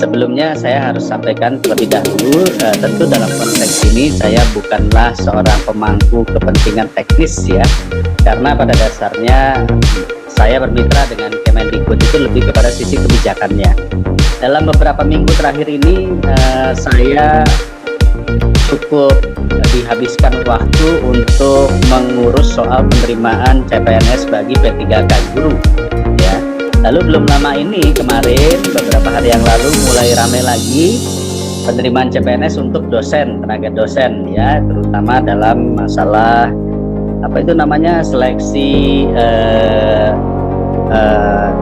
Sebelumnya saya harus sampaikan terlebih dahulu, tentu dalam konteks ini saya bukanlah seorang pemangku kepentingan teknis ya, karena pada dasarnya saya bermitra dengan Kemendikbud itu lebih kepada sisi kebijakannya. Dalam beberapa minggu terakhir ini saya cukup dihabiskan waktu untuk mengurus soal penerimaan CPNS bagi P3K guru ya. Lalu belum lama ini, kemarin beberapa hari yang lalu mulai ramai lagi penerimaan CPNS untuk dosen, tenaga dosen ya, terutama dalam masalah apa itu namanya seleksi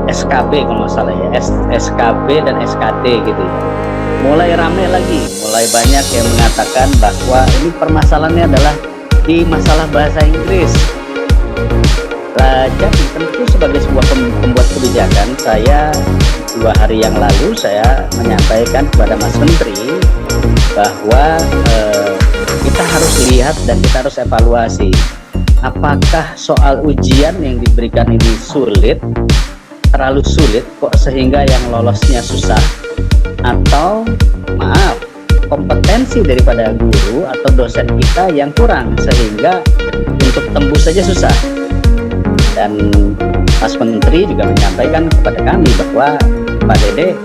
SKB kalau nggak salah ya, SKB dan SKD gitu ya. Mulai ramai lagi, mulai banyak yang mengatakan bahwa ini permasalahannya adalah di masalah bahasa Inggris. Jadi tentu sebagai sebuah pembuat kebijakan, saya 2 hari yang lalu saya menyampaikan kepada Mas Menteri bahwa kita harus lihat dan kita harus evaluasi apakah soal ujian yang diberikan ini sulit, terlalu sulit kok sehingga yang lolosnya susah, atau maaf, kompetensi daripada guru atau dosen kita yang kurang sehingga untuk tembus saja susah. Dan Mas Menteri juga menyampaikan kepada kami bahwa Pak Dede,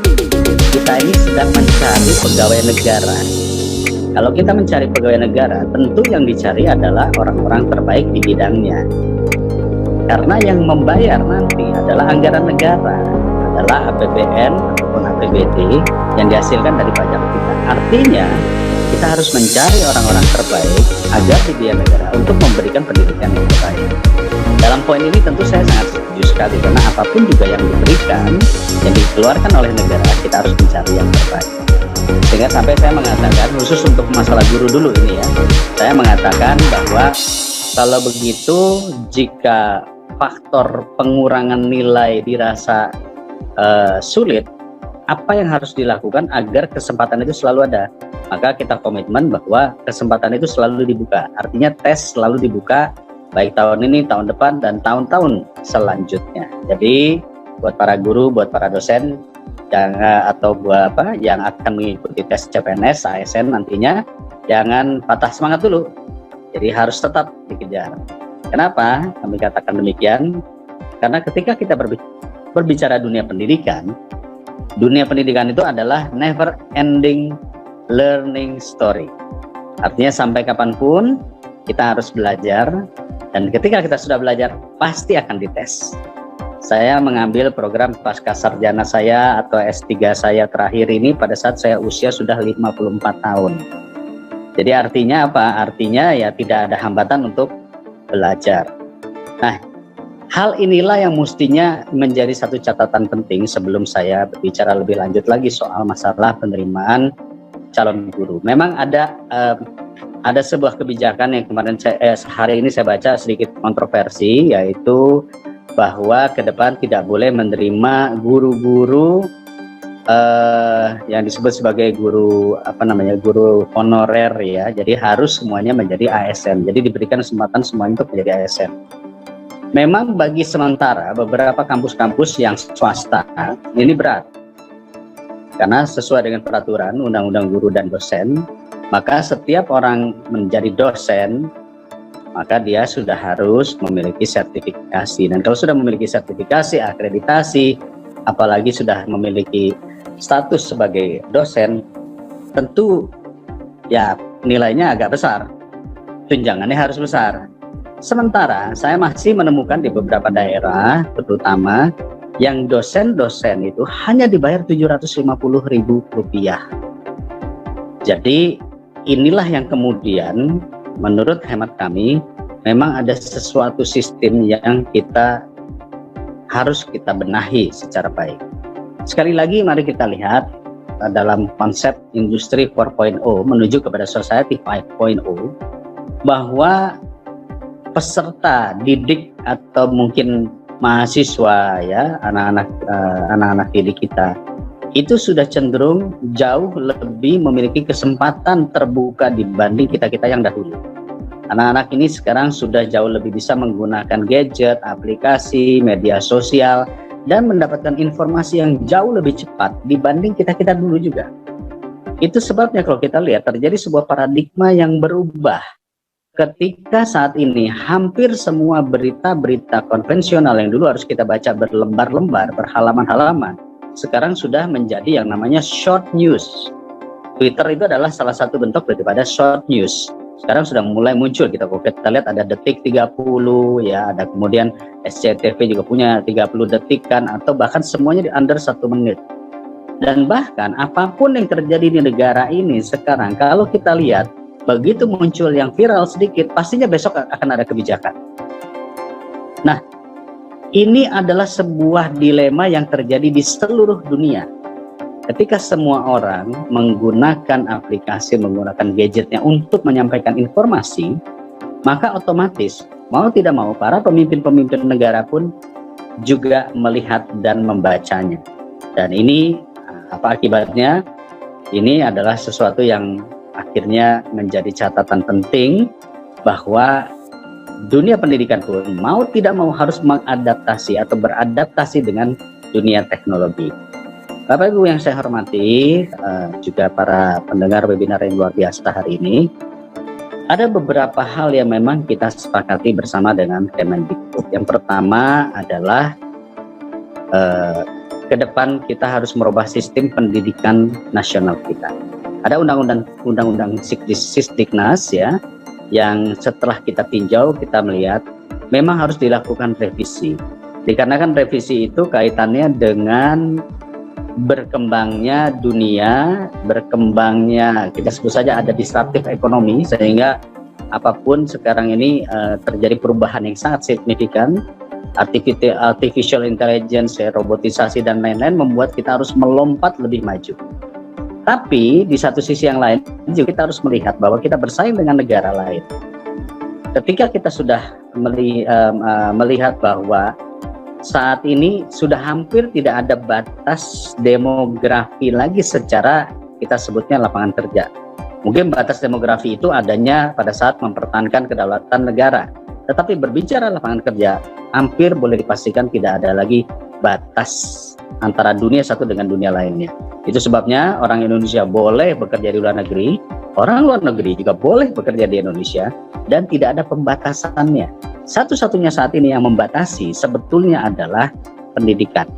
kita ini sedang mencari pegawai negara. Kalau kita mencari pegawai negara, tentu yang dicari adalah orang-orang terbaik di bidangnya. Karena yang membayar nanti adalah anggaran negara, adalah APBN ataupun APBD yang dihasilkan dari pajak kita. Artinya, kita harus mencari orang-orang terbaik agar dibiayai negara untuk memberikan pendidikan yang terbaik. Dalam poin ini tentu saya sangat setuju sekali, karena apapun juga yang diberikan, yang dikeluarkan oleh negara, kita harus mencari yang terbaik. Sehingga sampai saya mengatakan, khusus untuk masalah guru dulu ini ya, saya mengatakan bahwa kalau begitu, jika faktor pengurangan nilai dirasa sulit, apa yang harus dilakukan agar kesempatan itu selalu ada? Maka kita komitmen bahwa kesempatan itu selalu dibuka. Artinya tes selalu dibuka, baik tahun ini, tahun depan, dan tahun-tahun selanjutnya. Jadi buat para guru, buat para dosen atau buat yang akan mengikuti tes CPNS, ASN nantinya, jangan patah semangat dulu. Jadi harus tetap dikejar. Kenapa kami katakan demikian? Karena ketika kita berbicara dunia pendidikan itu adalah never ending learning story. Artinya sampai kapanpun kita harus belajar, dan ketika kita sudah belajar pasti akan dites. Saya mengambil program pasca sarjana saya atau S3 saya terakhir ini pada saat saya usia sudah 54 tahun. Jadi artinya apa? Artinya ya tidak ada hambatan untuk belajar. Nah, hal inilah yang mestinya menjadi satu catatan penting sebelum saya berbicara lebih lanjut lagi soal masalah penerimaan calon guru. Memang ada sebuah kebijakan yang kemarin hari ini saya baca sedikit kontroversi, yaitu bahwa ke depan tidak boleh menerima guru-guru yang disebut sebagai guru guru honorer ya. Jadi harus semuanya menjadi ASN. Jadi diberikan kesempatan semuanya untuk menjadi ASN. Memang bagi sementara beberapa kampus-kampus yang swasta ini berat. Karena sesuai dengan peraturan Undang-Undang Guru dan Dosen, maka setiap orang menjadi dosen, maka dia sudah harus memiliki sertifikasi. Dan kalau sudah memiliki sertifikasi, akreditasi, apalagi sudah memiliki status sebagai dosen, tentu ya nilainya agak besar, tunjangannya harus besar. Sementara saya masih menemukan di beberapa daerah, terutama yang dosen-dosen itu hanya dibayar Rp750.000. Jadi inilah yang kemudian menurut hemat kami memang ada sesuatu sistem yang harus kita benahi secara baik. Sekali lagi mari kita lihat dalam konsep industri 4.0 menuju kepada society 5.0 bahwa peserta didik atau mungkin mahasiswa ya, anak-anak didik kita itu sudah cenderung jauh lebih memiliki kesempatan terbuka dibanding kita-kita yang dahulu. Anak-anak ini sekarang sudah jauh lebih bisa menggunakan gadget, aplikasi, media sosial dan mendapatkan informasi yang jauh lebih cepat dibanding kita-kita dulu juga. Itu sebabnya kalau kita lihat terjadi sebuah paradigma yang berubah ketika saat ini hampir semua berita-berita konvensional yang dulu harus kita baca berlembar-lembar, berhalaman-halaman, sekarang sudah menjadi yang namanya short news. Twitter itu adalah salah satu bentuk daripada short news. Sekarang sudah mulai muncul, kita lihat ada Detik 30 ya, ada kemudian SCTV juga punya 30 detik kan, atau bahkan semuanya di under 1 menit. Dan bahkan apapun yang terjadi di negara ini sekarang, kalau kita lihat begitu muncul yang viral sedikit, pastinya besok akan ada kebijakan. Nah, ini adalah sebuah dilema yang terjadi di seluruh dunia. Ketika semua orang menggunakan aplikasi, menggunakan gadgetnya untuk menyampaikan informasi, maka otomatis mau tidak mau para pemimpin-pemimpin negara pun juga melihat dan membacanya. Dan ini apa akibatnya? Ini adalah sesuatu yang akhirnya menjadi catatan penting bahwa dunia pendidikan pun mau tidak mau harus mengadaptasi atau beradaptasi dengan dunia teknologi. Bapak Ibu yang saya hormati, juga para pendengar webinar yang luar biasa hari ini, ada beberapa hal yang memang kita sepakati bersama dengan Kemendikbud. Yang pertama adalah ke depan kita harus merubah sistem pendidikan nasional kita. Ada undang-undang Sisdiknas ya, yang setelah kita tinjau kita melihat memang harus dilakukan revisi. Dikarenakan revisi itu kaitannya dengan berkembangnya dunia, berkembangnya kita sebut saja ada disruptif ekonomi, sehingga apapun sekarang ini terjadi perubahan yang sangat signifikan. Artificial intelligence, robotisasi dan lain-lain membuat kita harus melompat lebih maju. Tapi di satu sisi yang lain juga kita harus melihat bahwa kita bersaing dengan negara lain. Ketika kita sudah melihat bahwa saat ini sudah hampir tidak ada batas demografi lagi secara kita sebutnya lapangan kerja. Mungkin batas demografi itu adanya pada saat mempertahankan kedaulatan negara. Tetapi berbicara lapangan kerja, hampir boleh dipastikan tidak ada lagi batas antara dunia satu dengan dunia lainnya. Itu sebabnya orang Indonesia boleh bekerja di luar negeri, orang luar negeri juga boleh bekerja di Indonesia, dan tidak ada pembatasannya. Satu-satunya saat ini yang membatasi sebetulnya adalah pendidikan.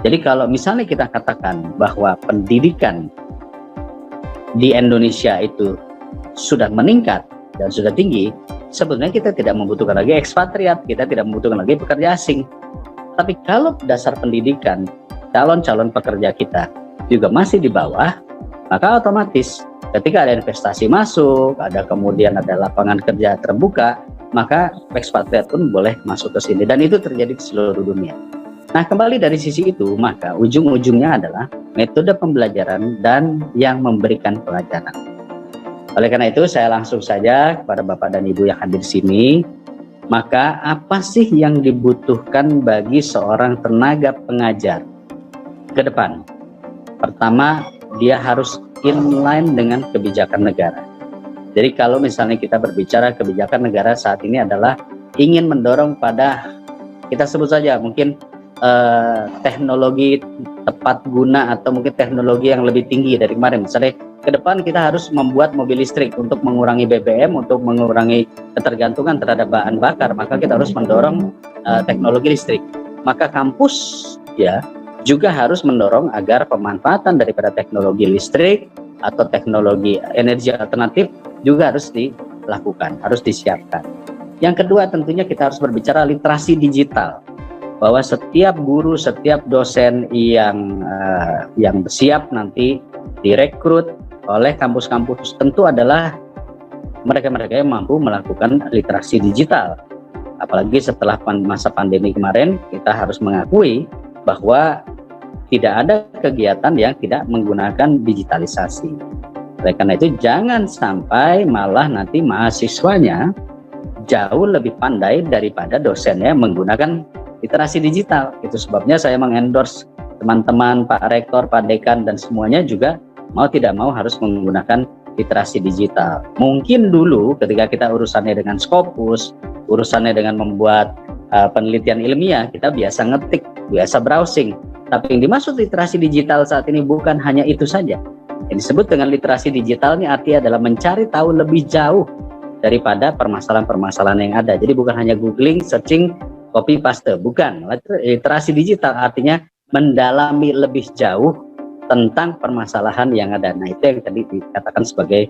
Jadi kalau misalnya kita katakan bahwa pendidikan di Indonesia itu sudah meningkat dan sudah tinggi, sebetulnya kita tidak membutuhkan lagi ekspatriat, kita tidak membutuhkan lagi pekerja asing. Tapi kalau dasar pendidikan calon-calon pekerja kita juga masih di bawah, maka otomatis ketika ada investasi masuk, ada kemudian ada lapangan kerja terbuka, maka ekspatriat pun boleh masuk ke sini, dan itu terjadi di seluruh dunia. Nah, kembali dari sisi itu, maka ujung-ujungnya adalah metode pembelajaran dan yang memberikan pelajaran. Oleh karena itu, saya langsung saja kepada Bapak dan Ibu yang hadir di sini, maka apa sih yang dibutuhkan bagi seorang tenaga pengajar ke depan? Pertama, dia harus inline dengan kebijakan negara. Jadi kalau misalnya kita berbicara kebijakan negara saat ini adalah ingin mendorong pada, kita sebut saja mungkin teknologi tepat guna atau mungkin teknologi yang lebih tinggi dari kemarin. Misalnya ke depan kita harus membuat mobil listrik untuk mengurangi BBM, untuk mengurangi ketergantungan terhadap bahan bakar, maka kita harus mendorong teknologi listrik. Maka kampus ya juga harus mendorong agar pemanfaatan daripada teknologi listrik atau teknologi energi alternatif juga harus dilakukan, harus disiapkan. Yang kedua, tentunya kita harus berbicara literasi digital, bahwa setiap guru, setiap dosen yang siap nanti direkrut oleh kampus-kampus tentu adalah mereka-mereka yang mampu melakukan literasi digital. Apalagi setelah masa pandemi kemarin, kita harus mengakui bahwa tidak ada kegiatan yang tidak menggunakan digitalisasi. Oleh karena itu, jangan sampai malah nanti mahasiswanya jauh lebih pandai daripada dosennya menggunakan literasi digital. Itu sebabnya saya mengendorse teman-teman, Pak Rektor, Pak Dekan, dan semuanya juga mau tidak mau harus menggunakan literasi digital. Mungkin dulu ketika kita urusannya dengan Scopus, urusannya dengan membuat penelitian ilmiah, kita biasa ngetik, biasa browsing. Tapi yang dimaksud literasi digital saat ini bukan hanya itu saja. Yang disebut dengan literasi digital ini artinya adalah mencari tahu lebih jauh daripada permasalahan-permasalahan yang ada. Jadi bukan hanya googling, searching, copy paste, bukan. Literasi digital artinya mendalami lebih jauh tentang permasalahan yang ada. Nah, itu yang tadi dikatakan sebagai